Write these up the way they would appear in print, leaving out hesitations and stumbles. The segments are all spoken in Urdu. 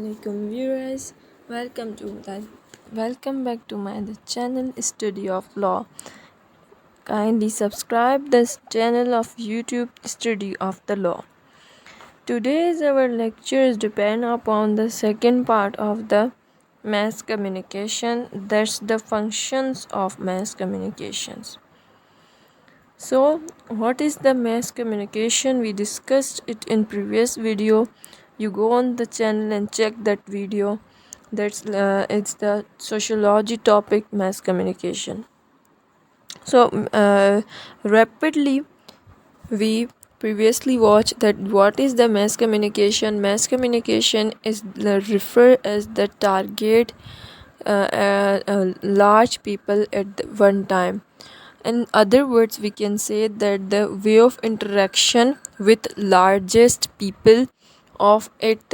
Assalamualaikum viewers. Welcome back to my channel Study of Law. Kindly subscribe this channel of YouTube Study of the Law. Today's our lectures depend upon the second part of the mass communication, that's the functions of mass communications. So what is the mass communication? We discussed it in previous video. You go on the channel and check that video. It's the sociology topic, mass communication. So rapidly we previously watched that what is the mass communication. Mass communication is referred as the target large people at one time. In other words, we can say that the way of interaction with largest people of at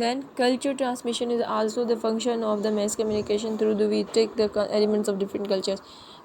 Then culture transmission is also the function of the mass communication through the we take the elements of different cultures.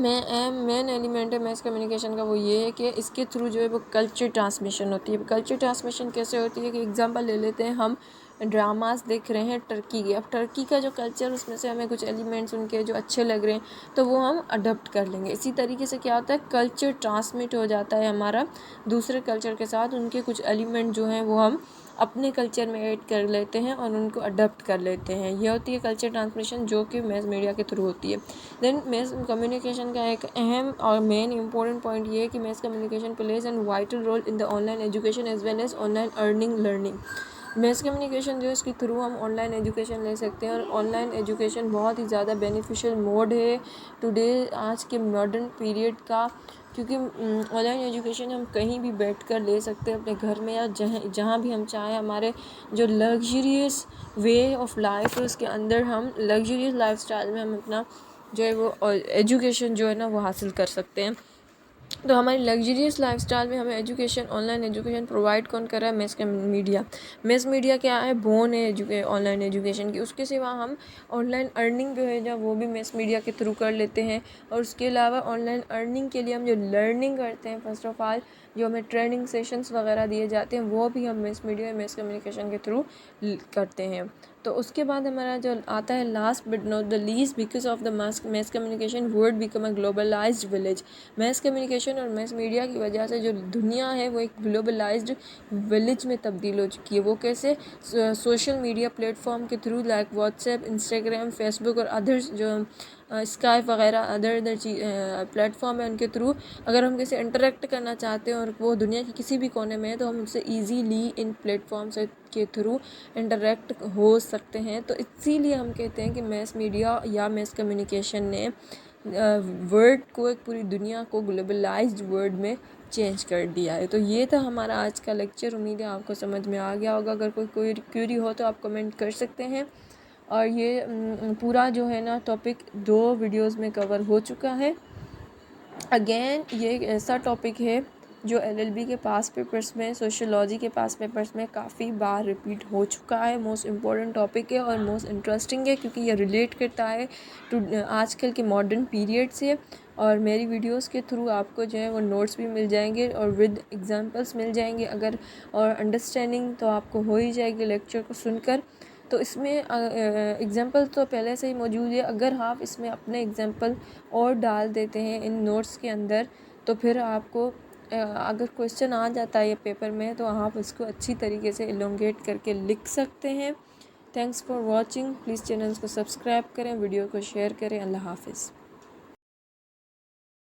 Main element ہے میس کمیونیکیشن کا، وہ یہ ہے کہ اس کے تھرو جو ہے وہ کلچر ٹرانسمیشن ہوتی ہے. کلچر ٹرانسمیشن کیسے ہوتی ہے کہ اگزامپل لے لیتے ہیں، ہم ڈراماز دیکھ رہے ہیں ٹرکی کے. اب ٹرکی کا جو کلچر، اس میں سے ہمیں کچھ ایلیمنٹس ان کے جو اچھے لگ رہے ہیں تو وہ ہم اڈاپٹ کر لیں گے. اسی طریقے سے کیا ہوتا ہے، کلچر ٹرانسمٹ ہو جاتا ہے ہمارا دوسرے کلچر کے ساتھ. ان کے کچھ ایلیمنٹ جو ہیں وہ ہم اپنے کلچر میں ایڈ کر لیتے ہیں اور ان کو اڈاپٹ کر لیتے ہیں. یہ ہوتی ہے کلچر ٹرانسمیشن، جو کہ میس میڈیا کے تھرو ہوتی ہے. دین میس کمیونیکیشن کا ایک اہم اور مین امپورٹنٹ پوائنٹ یہ ہے کہ mass communication plays an vital role in the online education as well as online earning learning. Mass communication جو ہے اس کے تھرو ہم آن لائن ایجوکیشن لے سکتے ہیں، اور آن لائن ایجوکیشن بہت ہی زیادہ بینیفیشیل موڈ ہے ٹوڈے آج کے ماڈرن پیریڈ کا، کیونکہ آن لائن ایجوکیشن ہم کہیں بھی بیٹھ کر لے سکتے ہیں اپنے گھر میں، یا جہاں بھی ہم چاہیں. ہمارے جو لگژریس وے آف لائف ہے اس کے اندر ہم لگژریس لائف اسٹائل میں ہم اپنا جو ہے وہ ایجوکیشن جو ہے نا وہ حاصل کر سکتے ہیں. تو ہماری لگژریس لائف اسٹائل میں ہمیں education, on line education provide کون کر رہا ہے؟ Mass media. میس میڈیا کیا ہے؟ بون ہے آن لائن ایجوکیشن کی. اس کے سوا ہم آن لائن ارننگ جو ہے وہ بھی میس میڈیا کے تھرو کر لیتے ہیں. اور اس کے علاوہ آن لائن ارننگ کے لیے ہم جو لرننگ کرتے ہیں، فرسٹ آف آل جو ہمیں ٹریننگ سیشنز وغیرہ دیے جاتے ہیں، وہ بھی ہم میس میڈیا، میس کمیونیکیشن کے تھرو کرتے ہیں. تو اس کے بعد ہمارا جو آتا ہے last but not the least, because of the mass communication world become a globalised village. Mass communication اور میس میڈیا کی وجہ سے جو دنیا ہے وہ ایک گلوبلائزڈ ولیج میں تبدیل ہو چکی ہے. وہ کیسے؟ سوشل میڈیا پلیٹ فارم کے through, like WhatsApp, Instagram, Facebook اور ادرس جو اسکائپ وغیرہ ادر پلیٹ فارم ہے، ان کے تھرو اگر ہم کسی انٹریکٹ کرنا چاہتے ہیں اور وہ دنیا کے کسی بھی کونے میں ہے تو ہم ان سے ایزیلی ان پلیٹ فارمس کے تھرو انٹریکٹ ہو سکتے ہیں. تو اسی لیے ہم کہتے ہیں کہ میس میڈیا یا میس کمیونیکیشن نے ورڈ کو، ایک پوری دنیا کو گلوبلائزڈ ورڈ میں چینج کر دیا ہے. تو یہ تھا ہمارا آج کا لیکچر. امید ہے آپ کو سمجھ میں آ گیا ہوگا. اگر کوئی کیوری ہو تو آپ کمنٹ کر سکتے ہیں. اور یہ پورا جو ہے نا ٹاپک 2 ویڈیوز میں کور ہو چکا ہے. اگین یہ ایک ایسا ٹاپک ہے جو LLB کے پاس پیپرز میں، سوشیولوجی کے پاس پیپرز میں کافی بار ریپیٹ ہو چکا ہے. موسٹ امپورٹنٹ ٹاپک ہے اور موسٹ انٹرسٹنگ ہے، کیونکہ یہ ریلیٹ کرتا ہے آج کل کے ماڈرن پیریڈ سے. اور میری ویڈیوز کے تھرو آپ کو جو ہے وہ نوٹس بھی مل جائیں گے اور ود ایگزامپلس مل جائیں گے. اگر اور انڈرسٹینڈنگ تو آپ کو ہو ہی جائے گی لیکچر کو سن کر. تو اس میں ایگزامپل تو پہلے سے ہی موجود ہے. اگر آپ اس میں اپنے ایگزامپل اور ڈال دیتے ہیں ان نوٹس کے اندر، تو پھر آپ کو اگر کویشچن آ جاتا ہے یہ پیپر میں، تو آپ اس کو اچھی طریقے سے الونگیٹ کر کے لکھ سکتے ہیں. Thanks for watching. Please channel کو سبسکرائب کریں، ویڈیو کو شیئر کریں. اللہ حافظ.